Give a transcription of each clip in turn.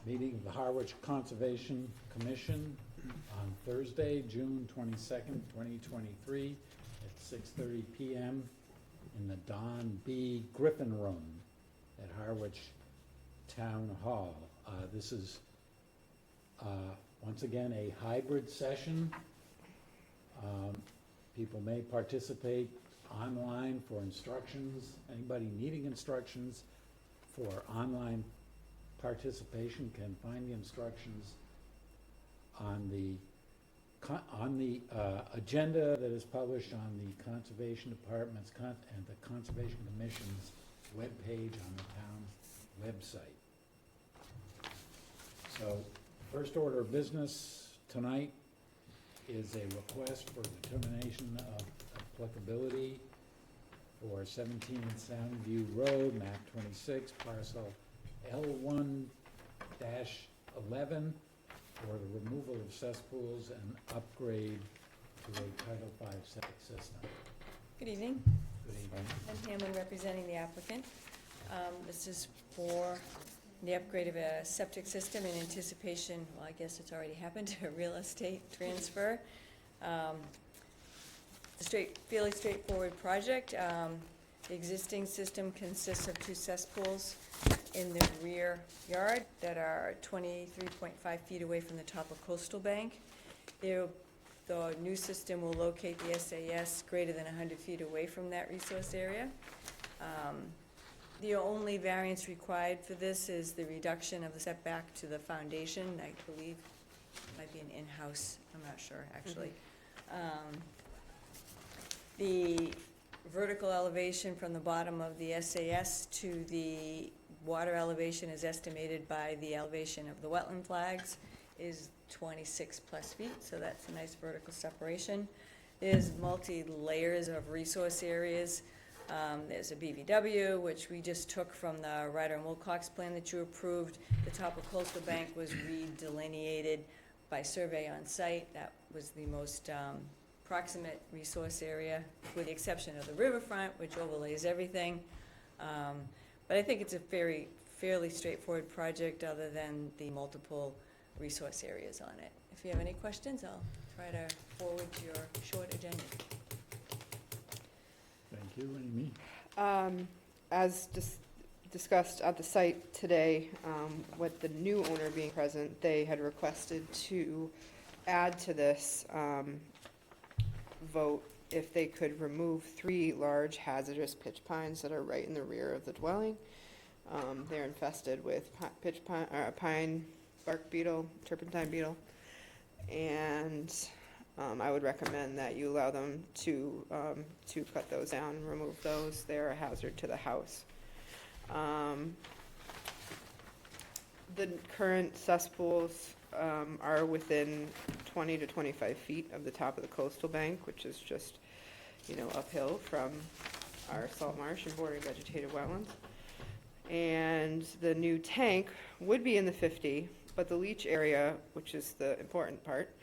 meeting of the Harwich Conservation Commission on Thursday, June 22nd, 2023, at 6:30 p.m. in the Don B. Griffin Room at Harwich Town Hall. This is once again a hybrid session. People may participate online for instructions. Anybody needing instructions for online participation can find the instructions on the agenda that is published on the Conservation Department's and the Conservation Commission's webpage on the town's website. So, first order of business tonight is a request for determination of applicability for 17 Soundview Road, map 26, parcel L1-11, for the removal of cesspools and upgrade to a Title V septic system. Good evening. Good evening. I'm Hamlin representing the applicant. This is for the upgrade of a septic system in anticipation, well, I guess it's already happened, a real estate transfer. It's a fairly straightforward project. The existing system consists of 2 cesspools in the rear yard that are 23.5 feet away from the top of coastal bank. The new system will locate the SAS greater than 100 feet away from that resource area. The only variance required for this is the reduction of the setback to the foundation. I believe it might be an in-house, I'm not sure, actually. The vertical elevation from the bottom of the SAS to the water elevation is estimated by the elevation of the wetland flags is 26 plus feet, so that's a nice vertical separation. There's multi-layers of resource areas. There's a BVW, which we just took from the Ryder and Wilcox plan that you approved. The top of coastal bank was redelineated by survey on site. That was the most proximate resource area, with the exception of the riverfront, which overlays everything. But I think it's a fairly straightforward project, other than the multiple resource areas on it. If you have any questions, I'll try to forward your short agenda. Thank you. Amy? As discussed at the site today, with the new owner being present, they had requested to add to this vote if they could remove 3 large hazardous pitch pines that are right in the rear of the dwelling. They're infested with pine bark beetle, turpentine beetle, and I would recommend that you allow them to cut those down and remove those. They're a hazard to the house. The current cesspools are within 20 to 25 feet of the top of the coastal bank, which is just, uphill from our salt marsh and bordering vegetated wetlands. And the new tank would be in the 50, but the leach area, which is the important part,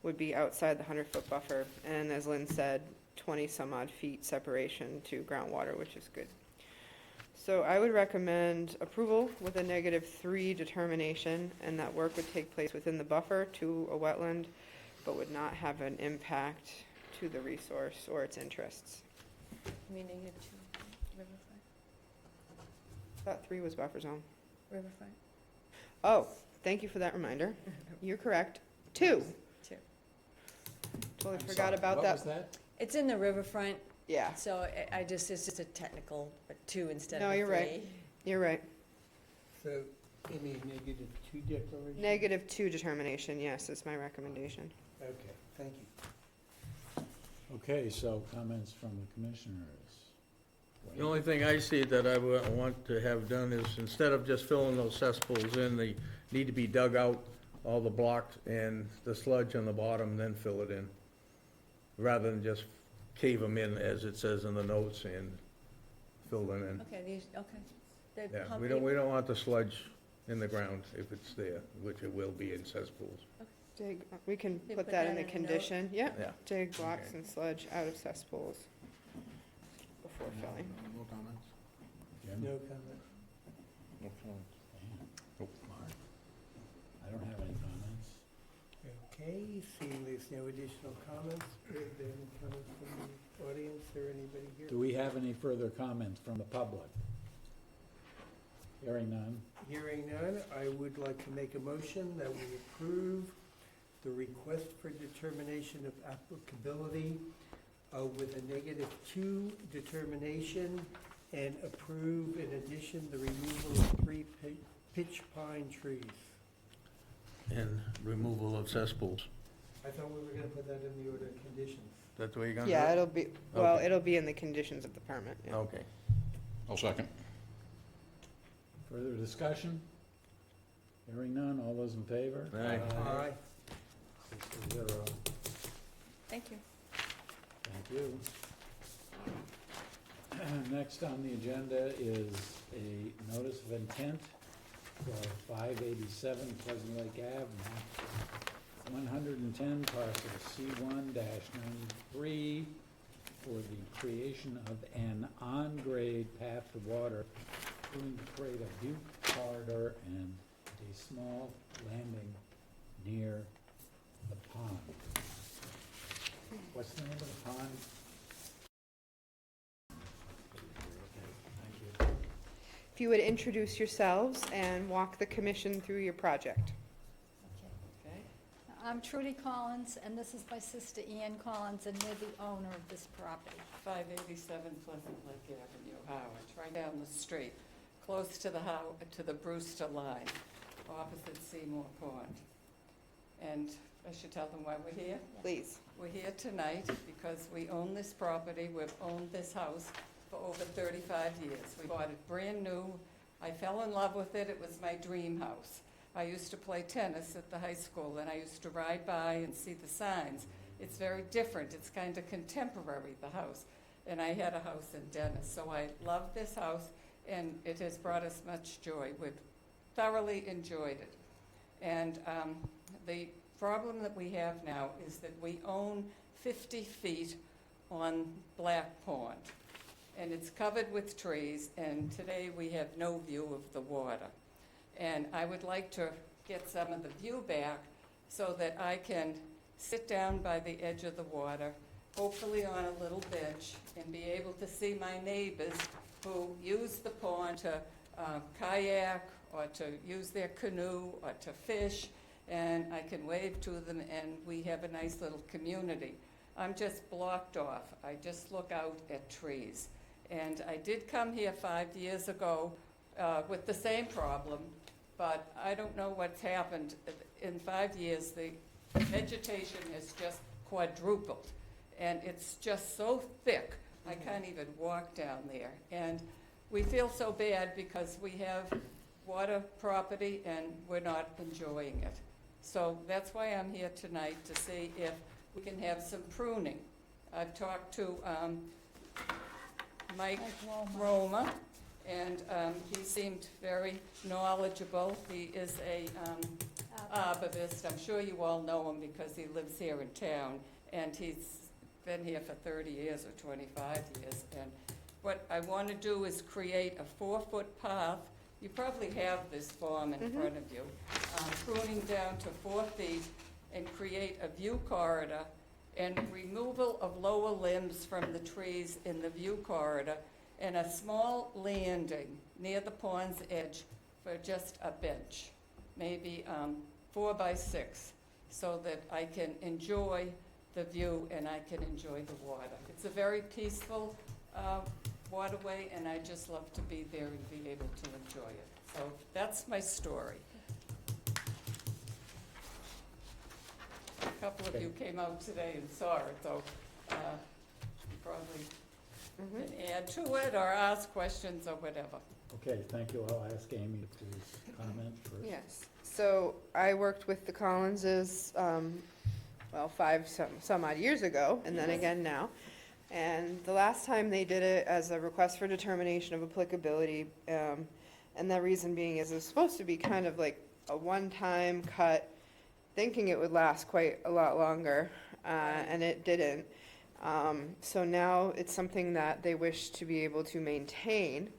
would be outside the 100-foot buffer, and as Lynn said, 20 some odd feet separation to groundwater, which is good. So I would recommend approval with a -3 determination, and that work would take place within the buffer to a wetland, but would not have an impact to the resource or its interests. Meaning to riverfront? Thought 3 was buffer zone. Riverfront? Oh, thank you for that reminder. You're correct. 2. 2. Totally I'm forgot sorry, about what that. was that? It's in the riverfront, Yeah. so it's just a technical, but 2 instead of No, 3. you're right. You're right. So, Amy, -2 declaration? -2 determination, yes, is my recommendation. Okay, thank you. Okay, so comments from the commissioners. The only thing I see that I would want to have done is, instead of just filling those cesspools in, they need to be dug out, all the blocks and the sludge on the bottom, then fill it in, rather than just cave them in, as it says in the notes, and fill them in. Okay, They're Yeah, pump- we don't want the sludge in the ground if it's there, which it will be in cesspools. Dig, we can They put put that that in the in a note? condition, yeah. Yeah. Dig blocks Okay. and sludge out of cesspools before filling. No comments? Jim? No comment. Mark? there's no additional comments, are there any comments from the audience or anybody here? Do we have any further comments from the public? Hearing none. Hearing none, I would like to make a motion that we approve the request for determination of applicability with a -2 determination, and approve in addition the removal of 3 pitch pine trees. And removal of cesspools. I thought we were gonna put that in the order of conditions. That's the way you're gonna do Yeah, it? it'll be, well, Okay. it'll be in the conditions of the permit, yeah. Okay. I'll second. Further discussion? Hearing none, all those in favor? Aye. Aye. 6-0. Thank you. Thank you. Next on the agenda is a notice of intent for 587 Pleasant Lake Ave, map 110, parcel C1-93, for the creation of an on-grade path to water, going to create a view corridor and a small landing near the pond. What's the name of the pond? Thank you. If you would introduce yourselves and walk the commission through your project. Okay. I'm Trudy Collins, and this is my sister Ann Collins, and we're the owner of this property. 587 Pleasant Lake Avenue, Harwich, right down the street, close to the Brewster line, opposite Seymour Pond. And I should tell them why we're here? Please. We're here tonight because we own this property. We've owned this house for over 35 years. We bought it brand new. I fell in love with it. It was my dream house. I used to play tennis at the high school, and I used to ride by and see the signs. It's very different. It's kind of contemporary, the house. And I had a house in Dennis, so I love this house, and it has brought us much joy. We've thoroughly enjoyed it. And the problem that we have now is that we own 50 feet on Black Pond, and it's covered with trees, and today we have no view of the water. And I would like to get some of the view back so that I can sit down by the edge of the water, hopefully on a little bench, and be able to see my neighbors who use the pond to kayak or to use their canoe or to fish, and I can wave to them, and we have a nice little community. I'm just blocked off. I just look out at trees. And I did come here 5 years ago with the same problem, but I don't know what's happened. In 5 years, the vegetation has just quadrupled, and it's just so thick, I can't even walk down there. And we feel so bad because we have water property and we're not enjoying it. So that's why I'm here tonight, to see if we can have some pruning. I've talked to Mike Roma, and he seemed very knowledgeable. He is a arborist. I'm sure you all know him because he lives here in town, and he's been here for 30 years or 25 years. And what I want to do is create a 4-foot path. You probably have this form in front of you. Pruning down to 4 feet and create a view corridor and removal of lower limbs from the trees in the view corridor, and a small landing near the pond's edge for just a bench, maybe 4 by 6, so that I can enjoy the view and I can enjoy the water. It's a very peaceful waterway, and I just love to be there and be able to enjoy it. So that's my story. A couple of you came out today and saw it, so you probably can add to it or ask questions or whatever. Okay, thank you. I'll ask Amy to please comment first. Yes. So I worked with the Collinses, well, some odd years ago, and then again now. And the last time they did it as a request for determination of applicability, and the reason being is it's supposed to be kind of like a one-time cut, thinking it would last quite a lot longer, and it didn't. So now it's something that they wish to be able to maintain.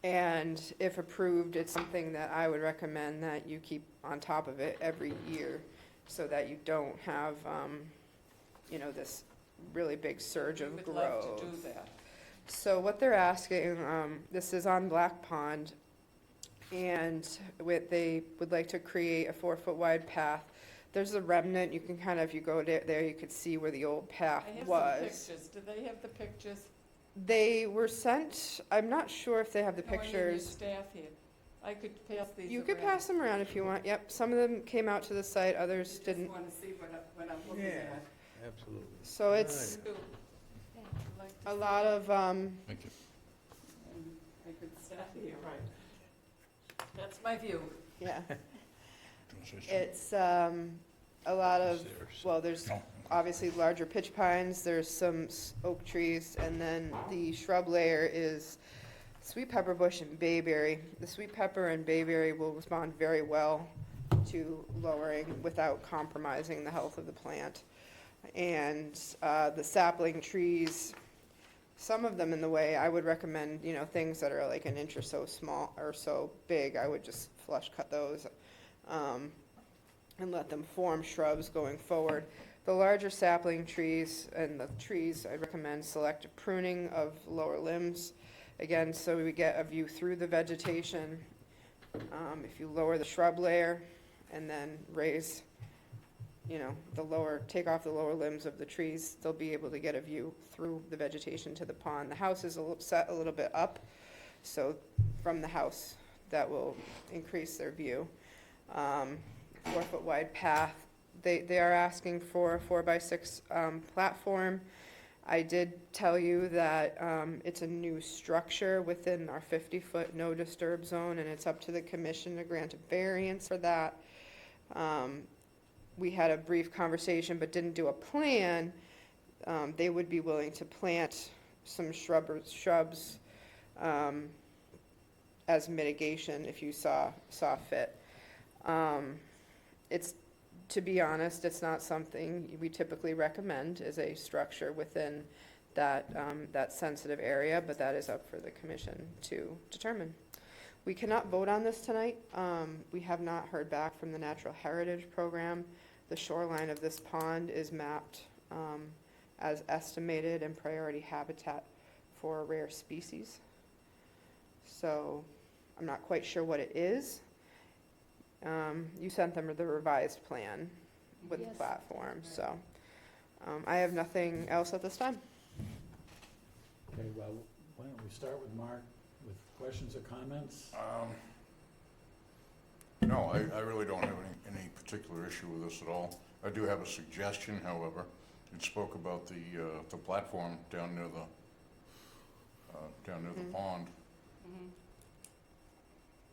And if approved, it's something that I would recommend that you keep on top of it every year so that you don't have, this really big surge of We growth. would love to do that. So what they're asking, this is on Black Pond, and they would like to create a 4-foot wide path. There's a remnant, you can kind of, if you go there, you could see where the old path I have some was. pictures. Do they have the pictures? They were sent, I'm not sure if they have the No, I need your pictures. staff here. I could pass these around. You could pass them around if you want, yep. Some of them came out to the site, others I didn't. just want to see what I'm looking Yeah. at. Absolutely. So it's Ooh, I'd like to a see lot it. of, Thank you. And I could start here, right. That's my view. yeah. It's, a lot of, well, there's obviously larger pitch pines, there's some oak trees, and then the shrub layer is sweet pepper bush and bayberry. The sweet pepper and bayberry will respond very well to lowering without compromising the health of the plant. And the sapling trees, some of them in the way, I would recommend, things that are like an inch or so small or so big, I would just flush cut those. And let them form shrubs going forward. The larger sapling trees and the trees, I'd recommend selective pruning of lower limbs. Again, so we get a view through the vegetation. If you lower the shrub layer and then raise, take off the lower limbs of the trees, they'll be able to get a view through the vegetation to the pond. The house is set a little bit up, so from the house, that will increase their view. 4-foot wide path. They are asking for a 4x6 platform. I did tell you that it's a new structure within our 50-foot no disturb zone, and it's up to the commission to grant a variance for that. We had a brief conversation but didn't do a plan. They would be willing to plant some shrubs as mitigation if you saw fit. To be honest, it's not something we typically recommend as a structure within that sensitive area, but that is up for the commission to determine. We cannot vote on this tonight. We have not heard back from the Natural Heritage Program. The shoreline of this pond is mapped as estimated and priority habitat for a rare species. So I'm not quite sure what it is. You sent them the revised plan with the Yes. platform, so I have nothing else at this time. Okay, well, why don't we start with Mark with questions or comments? No, I really don't have any particular issue with this at all. I do have a suggestion, however. It spoke about the platform down near the pond.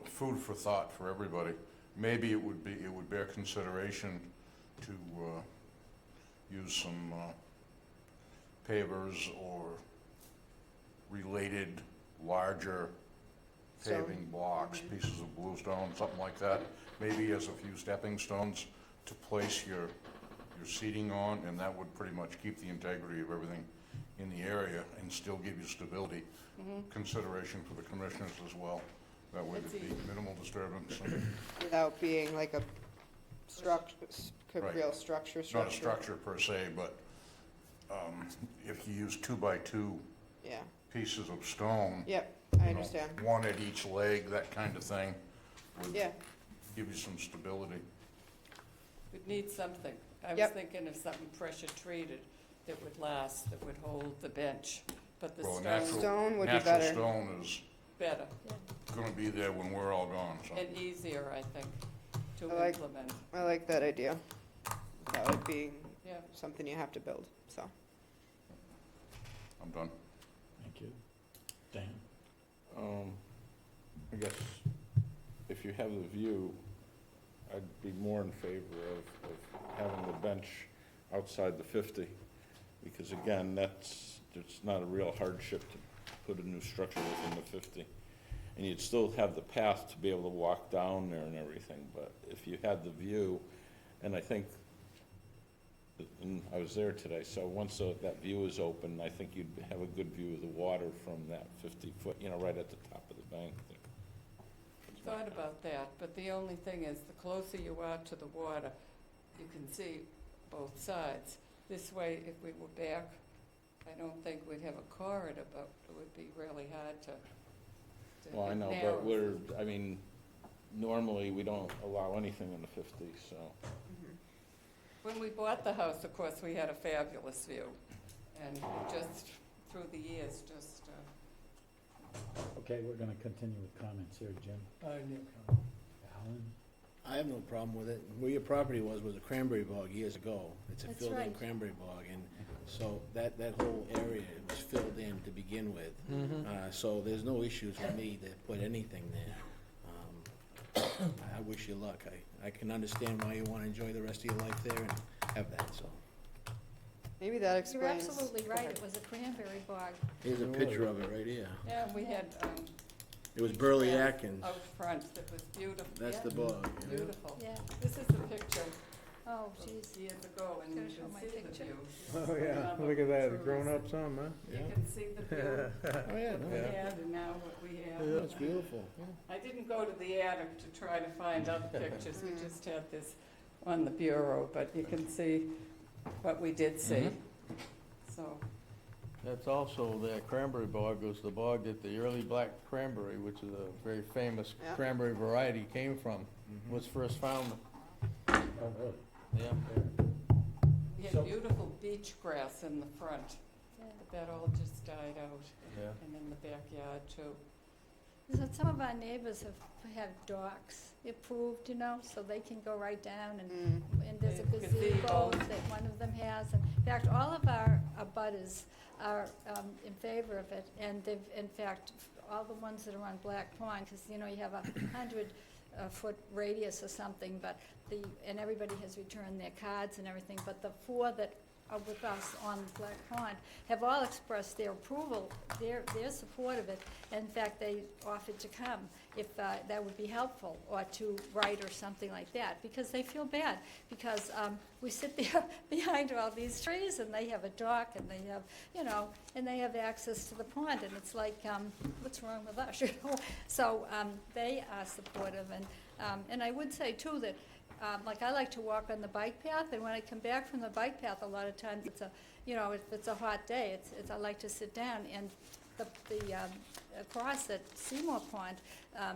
Food for thought for everybody. Maybe it would bear consideration to use some pavers or related larger paving blocks, pieces of bluestone, something like that. Maybe as a few stepping stones to place your seating on, and that would pretty much keep the integrity of everything in the area and still give you stability. Consideration for the commissioners as well. That way Let's there'd be see. minimal disturbance and Without being like a structure, Right. real structure. not a structure per se, but if you use 2x2 Yeah, pieces of stone, yep, you I know, understand. one at each leg, that kind of thing, would Yeah, give you some stability. We'd need something. I was Yep. thinking of something pressure treated that would last, that would hold the bench, but the Well, stone, stone would be Natural better. stone is better gonna be there when we're all gone, so. and easier, I think, to I like- implement. I like that idea. That would be Yeah, something you have to build, so. I'm done. Thank you. Dan? I guess if you have the view, I'd be more in favor of having the bench outside the 50. Because again, it's not a real hardship to put a new structure within the 50. And you'd still have the path to be able to walk down there and everything, but if you had the view, and I think, and I was there today, so once that view is open, I think you'd have a good view of the water from that 50-foot, right at the top of the bank there. thought about that, but the only thing is, the closer you are to the water, you can see both sides. This way, if we were back, I don't think we'd have a corridor, but it would be really hard to Well, I know, narrow. but I mean, normally we don't allow anything in the 50, so. Mhm. When we bought the house, of course, we had a fabulous view, and just through the years, just, Okay, we're gonna continue with comments here, Jim. No comment. Alan? I have no problem with it. Where your property was a cranberry bog years ago. It's a That's filled-in right. cranberry bog, and so that whole area was filled in to begin with. So there's no issues with me to put anything there. I wish you luck. I can understand why you want to enjoy the rest of your life there and have that, so. Maybe that You're explains. absolutely Go right, ahead. it was a cranberry bog. Here's a picture of it right here. yeah, we had It was Burley Atkins. out front that was beautiful. That's Yeah, the bog. yeah. beautiful. Yeah, This is a picture oh, of geez. years ago, and you Gotta show can my see the picture. view. Oh, yeah, Another look at that, cruise. grown up some, huh? You can see the view Oh, yeah, no, we yeah. had and now what we have. That's beautiful. Yeah. I didn't go to the attic to try to find other pictures, we just had this on the bureau, but you can see what we did see. So, That's also, that cranberry bog was the bog that the early black cranberry, which is a very famous Yeah. cranberry variety, came from, was first found. Oh, really? Yeah. we So- had beautiful beach grass in the front, Yeah. but that all just died out, Yeah. and in the backyard too. So some of our neighbors have docks approved, so they can go right down and there's a They have gazebo gazebos. that one of them has. And in fact, all of our abutters are in favor of it, and they've, in fact, all the ones that are on Black Pond, because, you have 100-foot radius or something, but and everybody has returned their cards and everything, but the 4 that are with us on Black Pond have all expressed their approval, their support of it. And in fact, they offered to come if that would be helpful, or to write or something like that, because they feel bad, because we sit there behind all these trees, and they have a dock, and they have, and they have access to the pond, and it's like, what's wrong with us, So they are supportive, and I would say too that, like, I like to walk on the bike path, and when I come back from the bike path, a lot of times it's if it's a hot day, I like to sit down, and across at Seymour Pond,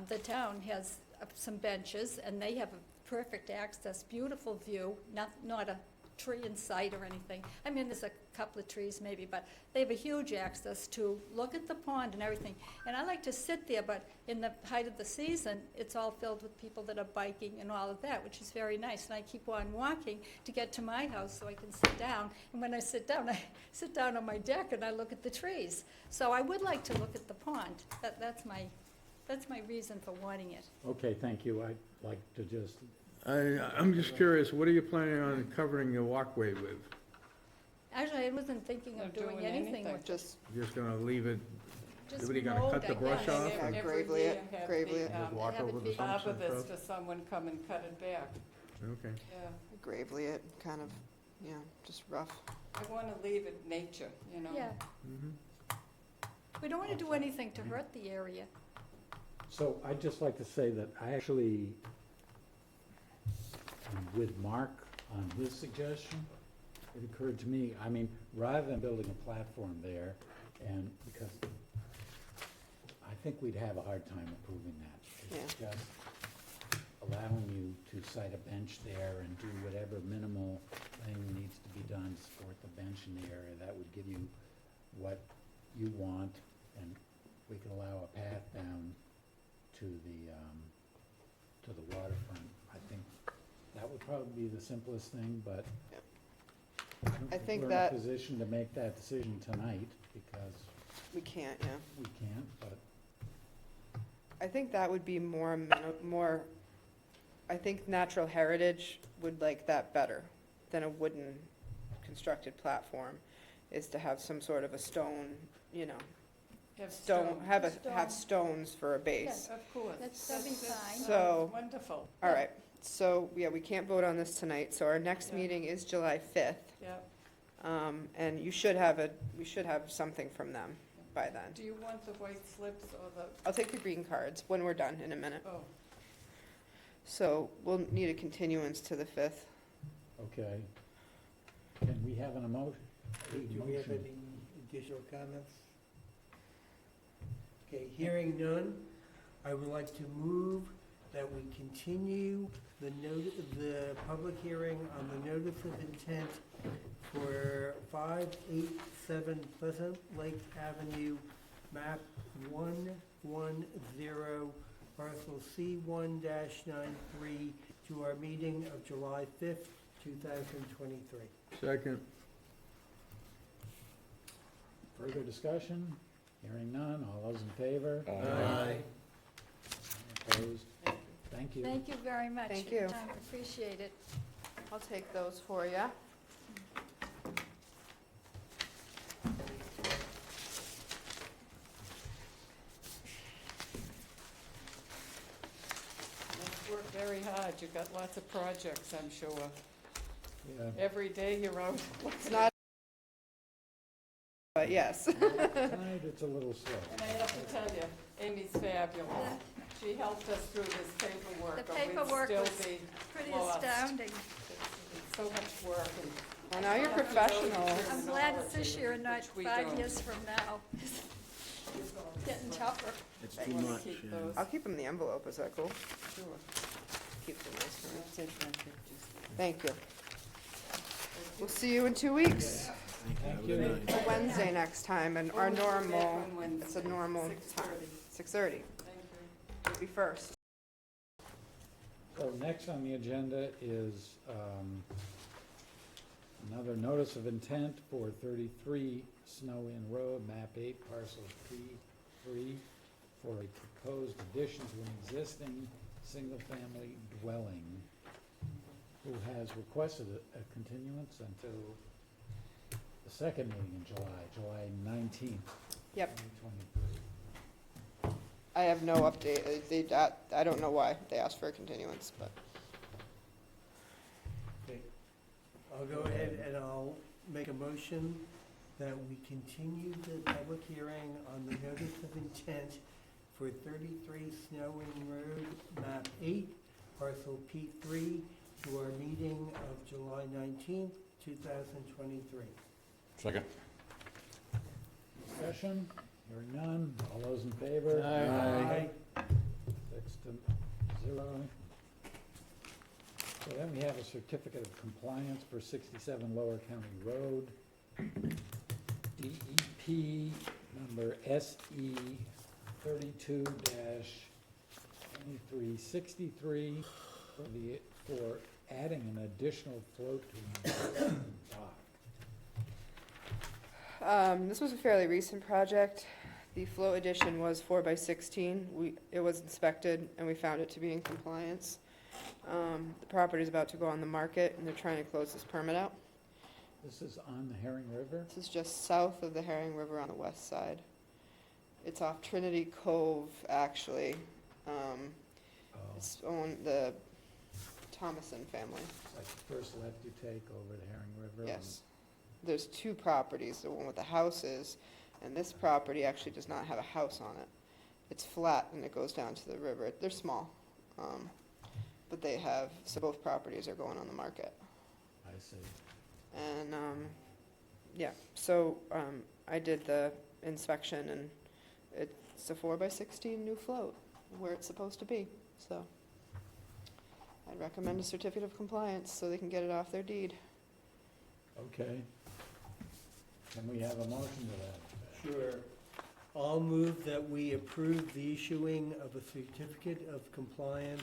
the town has some benches, and they have a perfect access, beautiful view, not a tree in sight or anything. I mean, there's a couple of trees maybe, but they have a huge access to look at the pond and everything. And I like to sit there, but in the height of the season, it's all filled with people that are biking and all of that, which is very nice. And I keep on walking to get to my house so I can sit down. And when I sit down on my deck and I look at the trees. So I would like to look at the pond. That's my reason for wanting it. Okay, thank you. I'd like to just, I'm just curious, what are you planning on covering the walkway with? Actually, I wasn't thinking of Not doing doing anything anything. with Just, Just gonna leave it, just Everybody gonna mowed, cut the I brush guess. off? Every Yeah, gravely year it, have gravely the, it. just walk have it over the be- stumps and arborist stuff? or someone come and cut it back, Okay. yeah. gravely it, kind of, just rough. I want to leave it nature, Yeah, Mhm. we don't want to do anything to hurt the area. so I'd just like to say that I actually am with Mark on his suggestion. It occurred to me, I mean, rather than building a platform there, and because I think we'd have a hard time approving that. It's just allowing you to site a bench there and do whatever minimal thing needs to be done to support the bench in the area, that would give you what you want, and we could allow a path down to the waterfront. I think that would probably be the simplest thing, but Yep. I don't I think think we're that- in a position to make that decision tonight, because We can't, we can't, but I think that would be more, I think natural heritage would like that better than a wooden constructed platform, is to have some sort of a stone, Have have stones for a base. Of course. That'd be fine. So- Wonderful, All right, so, we can't vote on this tonight, so our next Yeah. meeting is July 5th. yeah. And we should have something from them by then. Do you want the white slips or the, I'll take the green cards when we're done in a minute. oh, So we'll need a continuance to the 5th. Okay. Can we have an emotion? Do we have any additional comments? Okay, hearing none, I would like to move that we continue the public hearing on the notice of intent for 587 Pleasant Lake Avenue, map 110, parcel C1-93, to our meeting of July 5th, 2023. Second. Further discussion? Hearing none, all those in favor? Aye. Opposed? Thank you. Thank you very much. Thank for your you. time. Appreciate it. I'll take those for you. You've worked very hard, you've got lots of projects, I'm sure. Yeah. Every day you're out. It's not, but yes. Tonight, it's a little slow. And I have to tell you, Amy's fabulous. She helped us through this paperwork. The or we'd paperwork still was be Pretty lost. astounding. It's so much work and. Well, now you're professional. I'm glad it's this year and not Which we 5 don't. years from now. Getting tougher. It's They too wanna much, keep yeah. those. I'll keep them in the envelope, is that cool? Sure. Keep them nice for me. I'll take my pictures. Thank you. We'll see you in 2 weeks. Thank you. It's a Wednesday next time, and our We'll be back normal, on Wednesday, it's a normal 6:30. time, 6:30, Thank you. be first. So next on the agenda is another notice of intent for 33 Snow Inn Road, map 8, parcel P3, for a proposed addition to an existing single-family dwelling, who has requested a continuance until the second meeting in July 19th, Yep, 2023. I have no update, I don't know why they asked for a continuance, but. Okay, I'll go ahead and I'll make a motion that we continue the public hearing on the notice of intent for 33 Snow Inn Road, map 8, parcel P3, to our meeting of July 19th, 2023. Second. Discussion? Hearing none. All those in favor? Aye. 6-0. So then we have a certificate of compliance for 67 Lower County Road, DEP number SE 32-2363 for adding an additional float to an existing dock. This was a fairly recent project. The float addition was 4x16. It was inspected and we found it to be in compliance. The property's about to go on the market and they're trying to close this permit out. This is on the Herring River? This is just south of the Herring River on the west side. It's off Trinity Cove, actually. Oh, It's owned the Thomason family. it's like the first left you take over the Herring River? Yes. There's two properties, the one with the houses, and this property actually does not have a house on it. It's flat and it goes down to the river. They're small. But they have, so both properties are going on the market. I see. And, yeah, so, I did the inspection and it's a 4x16 new float where it's supposed to be, so. I'd recommend a certificate of compliance so they can get it off their deed. Okay. Can we have a motion to that? Sure. I'll move that we approve the issuing of a certificate of compliance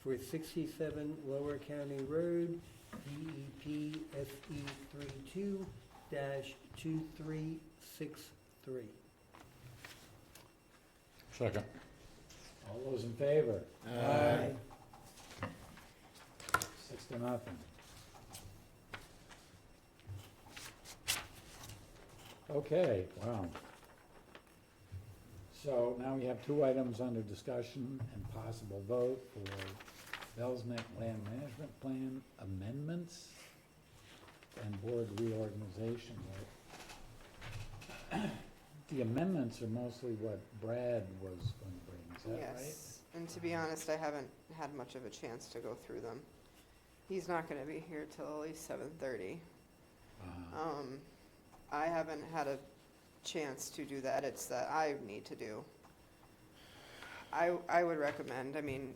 for 67 Lower County Road, DEP SE 32-2363. Second. All those in favor? Aye. 6-0. Okay, wow. So now we have 2 items under discussion and possible vote for Bell's Neck Land Management Plan amendments and board reorganization. The amendments are mostly what Brad was going to bring, is that right? Yes, and to be honest, I haven't had much of a chance to go through them. He's not gonna be here till at least 7:30. Uh, I haven't had a chance to do that, it's that I need to do. I would recommend, I mean,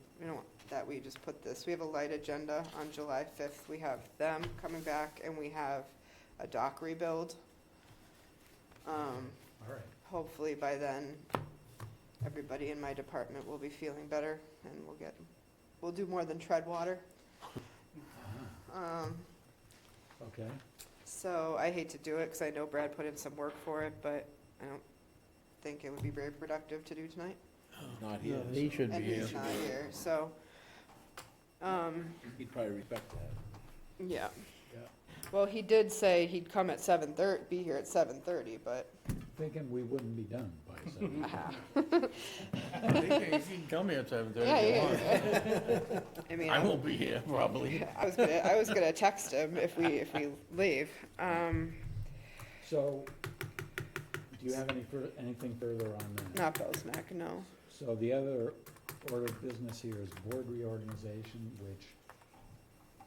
that we just put this, we have a light agenda on July 5th. We have them coming back and we have a dock rebuild. all right. Hopefully by then, everybody in my department will be feeling better and we'll do more than tread water. Okay, So I hate to do it because I know Brad put in some work for it, but I don't think it would be very productive to do tonight. Not here, He should be And here. he's not here, so, he'd probably respect that. yeah. yeah. Well, he did say he'd come at 7:30, be here at 7:30, but Thinking we wouldn't be done by 7. He can come here at 7:30 yeah, if you want. yeah. I mean, I won't be here, probably. I was gonna text him if we leave. So, do you have anything further on that? Not Bosmac, no. So the other order of business here is board reorganization, which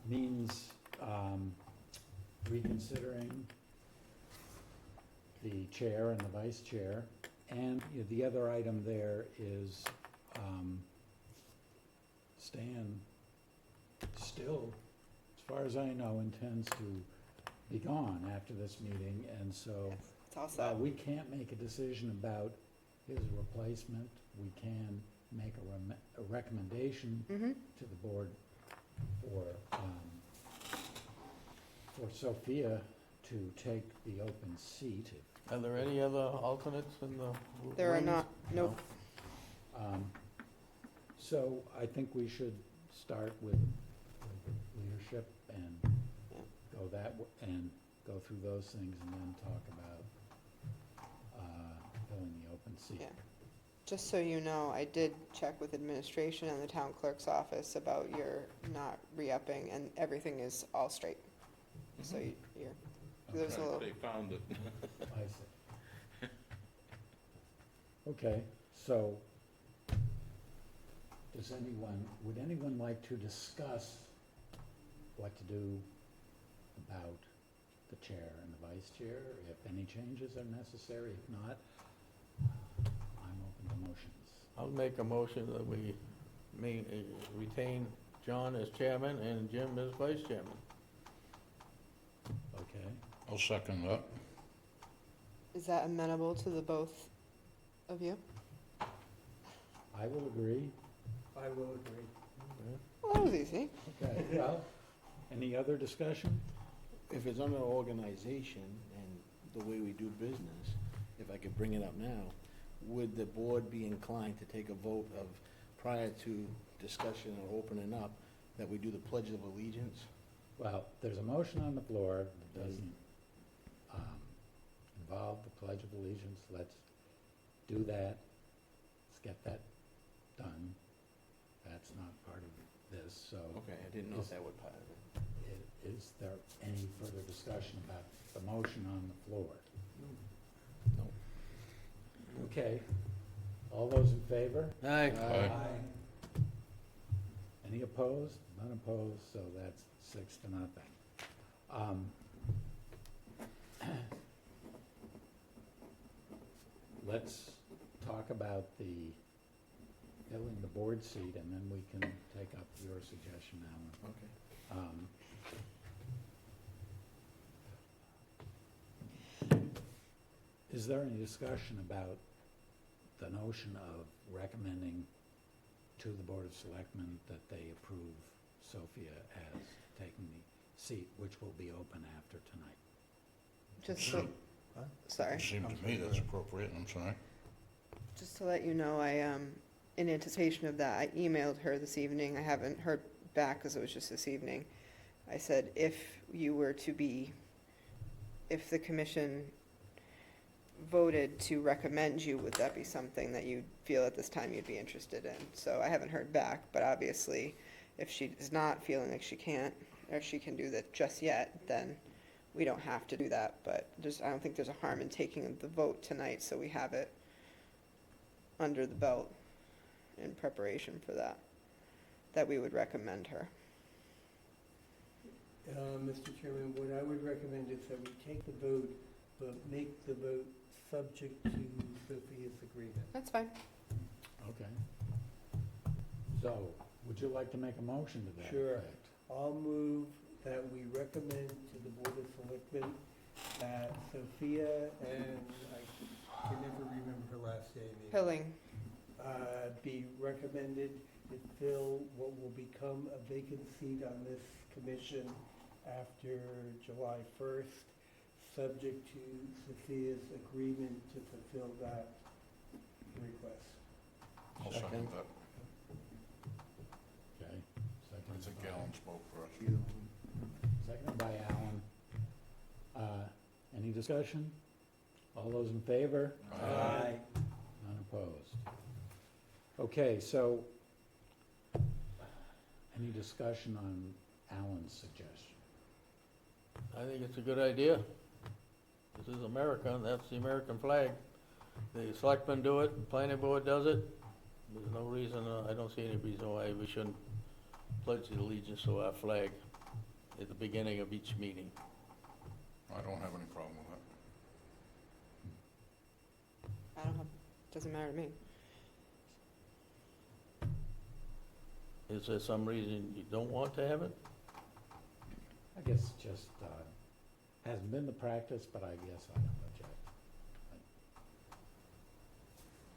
means reconsidering the chair and the vice chair. And the other item there is Stan still, as far as I know, intends to be gone after this meeting, and so It's all set. we can't make a decision about his replacement. We can make a recommendation Mm-hmm. to the board for Sophia to take the open seat. Are there any other alternates in the There are rooms? not, nope. So I think we should start with leadership and and go through those things and then talk about filling the open seat. Yeah. Just so you know, I did check with administration and the town clerk's office about your not re-upping, and everything is all straight. So you're, there's a little, They found it. I see. Okay, so would anyone like to discuss what to do about the chair and the vice chair, if any changes are necessary? If not, I'm open to motions. I'll make a motion that we retain John as chairman and Jim as vice chairman. Okay, I'll second that. is that amenable to the both of you? I will agree. I will agree. Well, that was easy. Okay, well, any other discussion? If it's under organization and the way we do business, if I could bring it up now, would the board be inclined to take a vote of, prior to discussion or opening up, that we do the Pledge of Allegiance? Well, there's a motion on the floor that doesn't involve the Pledge of Allegiance. Let's do that. Let's get that done. That's not part of this, so. Okay, I didn't know if that was part of it. Is there any further discussion about the motion on the floor? No. Okay. All those in favor? Aye. Aye. Any opposed? None opposed, so that's 6-0. Let's talk about filling the board seat, and then we can take up your suggestion, Alan. Okay. Is there any discussion about the notion of recommending to the Board of Selectmen that they approve Sophia as taking the seat, which will be open after tonight? Just so, sorry. It seemed to me that's appropriate, I'm sorry. Just to let you know, in anticipation of that, I emailed her this evening. I haven't heard back because it was just this evening. I said, if the commission voted to recommend you, would that be something that you feel at this time you'd be interested in? So I haven't heard back, but obviously, if she is not feeling like she can't, or she can do that just yet, then we don't have to do that. But I don't think there's a harm in taking the vote tonight, so we have it under the belt in preparation for that we would recommend her. Mr. Chairman, what I would recommend is that we take the vote, but make the vote subject to Sophia's agreement. That's fine. Okay. So, would you like to make a motion to that Sure. effect? I'll move that we recommend to the Board of Selectmen that Sophia, and I can never remember her last name, Pilling. be recommended to fill what will become a vacant seat on this commission after July 1st, subject to Sophia's agreement to fulfill that request. I'll second that. Okay. I Seconded think by- Alan spoke first. Seconded by Alan. Any discussion? All those in favor? Aye. None opposed. Okay, so, any discussion on Alan's suggestion? I think it's a good idea. This is America, and that's the American flag. The selectmen do it, the planning board does it. There's no reason, I don't see any reason why we shouldn't pledge allegiance to our flag at the beginning of each meeting. I don't have any problem with that. I don't have, doesn't matter to me. Is there some reason you don't want to have it? I guess it just hasn't been the practice, but I guess I don't object.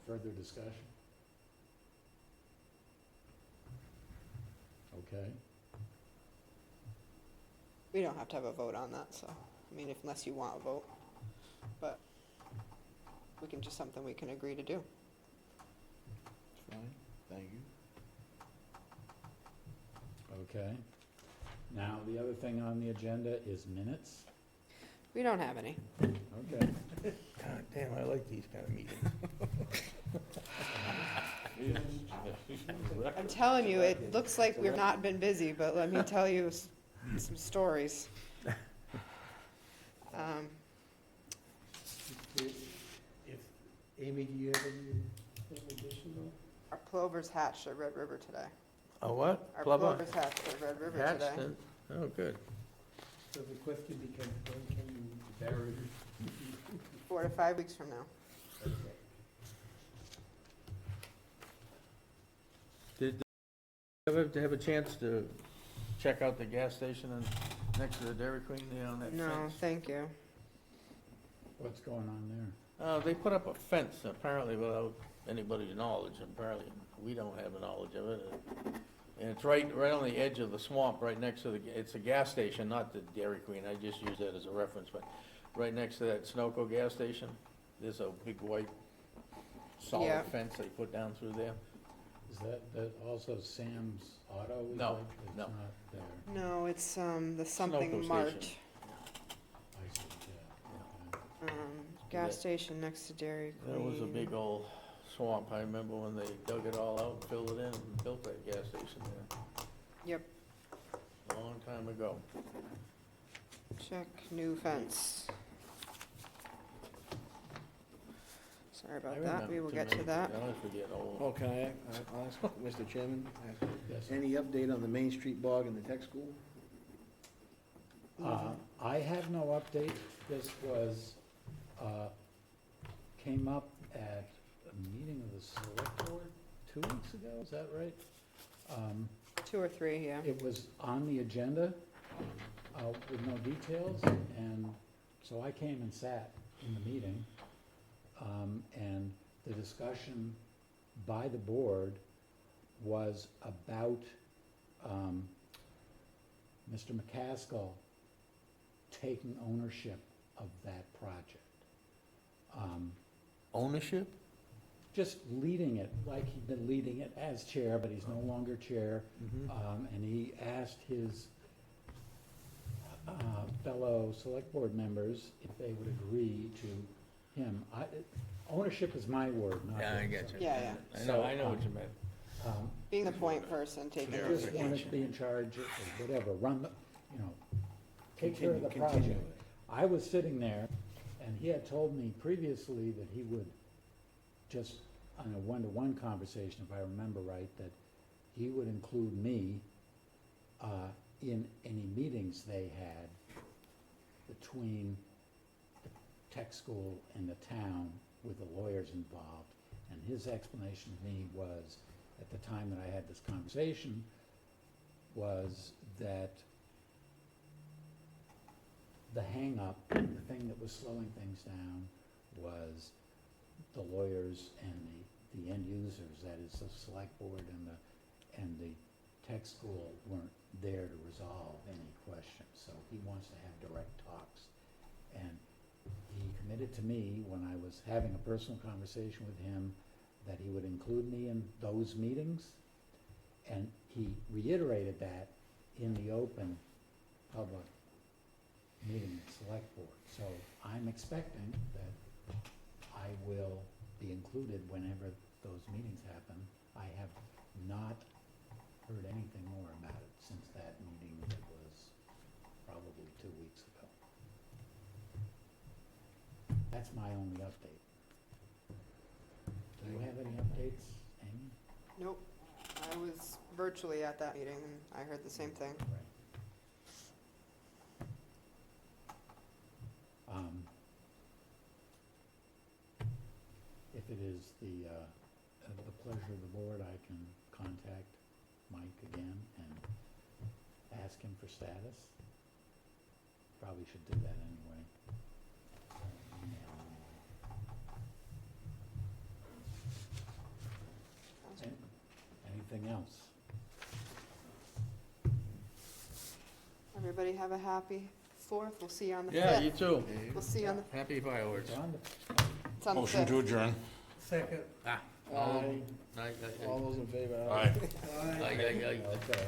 Further discussion? Okay, We don't have to have a vote on that, so, I mean, unless you want a vote. But we can, just something we can agree to do. Fine, thank you. okay. Now, the other thing on the agenda is minutes. We don't have any. Okay. God damn, I like these kind of meetings. I'm telling you, it looks like we've not been busy, but let me tell you some stories. If, Amy, do you have anything additional? Our plovers hatched at Red River today. A what? Our Plover? plovers hatched at Red River Hatched today. in? Oh, good. So the question becomes, when can you bury it? 4 to 5 weeks from now. Okay. Did you ever have a chance to check out the gas station next to the Dairy Queen there on that No, fence? thank you. What's going on there? They put up a fence apparently without anybody's knowledge. Apparently, we don't have the knowledge of it. And it's right on the edge of the swamp, right next to it's a gas station, not the Dairy Queen. I just use that as a reference, but right next to that Sunoco gas station, there's a big white Yeah. solid fence they put down through there. Is that also Sam's Auto? is No, like, it's no. not there. No, it's, the Sunoco something Mart, station. I see, yeah, okay. gas That- station next to Dairy Queen. That was a big old swamp. I remember when they dug it all out, filled it in, and built that gas station there. Yep, A long time ago. check new fence. Sorry I about that, remember we will too get to many that. things. I always forget old. Oh, can I'll ask, Mr. Chairman, Yes. any update on the Main Street bog and the tech school? I have no update. This was, came up at a meeting of the select board 2 weeks ago, is that right? 2 or 3, yeah. It was on the agenda, with no details, and so I came and sat in the meeting. And the discussion by the board was about, Mr. McCaskill taking ownership of that project. Ownership? Just leading it, like he'd been leading it as chair, but he's no longer chair. And he asked his fellow select board members if they would agree to him. Ownership is my word, not his. Yeah, I get you. Yeah, I know what you meant. Being the point person, taking I the just wanted to be in charge of whatever, run the, take care of the Continue project. it. I was sitting there, and he had told me previously that he would just, on a one-to-one conversation, if I remember right, that he would include me in any meetings they had between the tech school and the town with the lawyers involved. And his explanation to me was, at the time that I had this conversation, was that the hang-up, the thing that was slowing things down, was the lawyers and the end users, that is the select board and the tech school weren't there to resolve any questions. So he wants to have direct talks. And he committed to me, when I was having a personal conversation with him, that he would include me in those meetings. And he reiterated that in the open public meeting at select board. So I'm expecting that I will be included whenever those meetings happen. I have not heard anything more about it since that meeting that was probably 2 weeks ago. That's my only update. Do you have any updates, Amy? Nope, I was virtually at that meeting, and I heard the same thing. Right. If it is the pleasure of the board, I can contact Mike again and ask him for status. Probably should do that anyway. Email him. Anything else? Everybody have a happy 4th. We'll see you on the 5th. Yeah, you too. We'll see you on the, Happy fireworks. it's on the 5th. Motion to adjourn. Second. All All those in favor? Aye. Aye. Aye. Okay.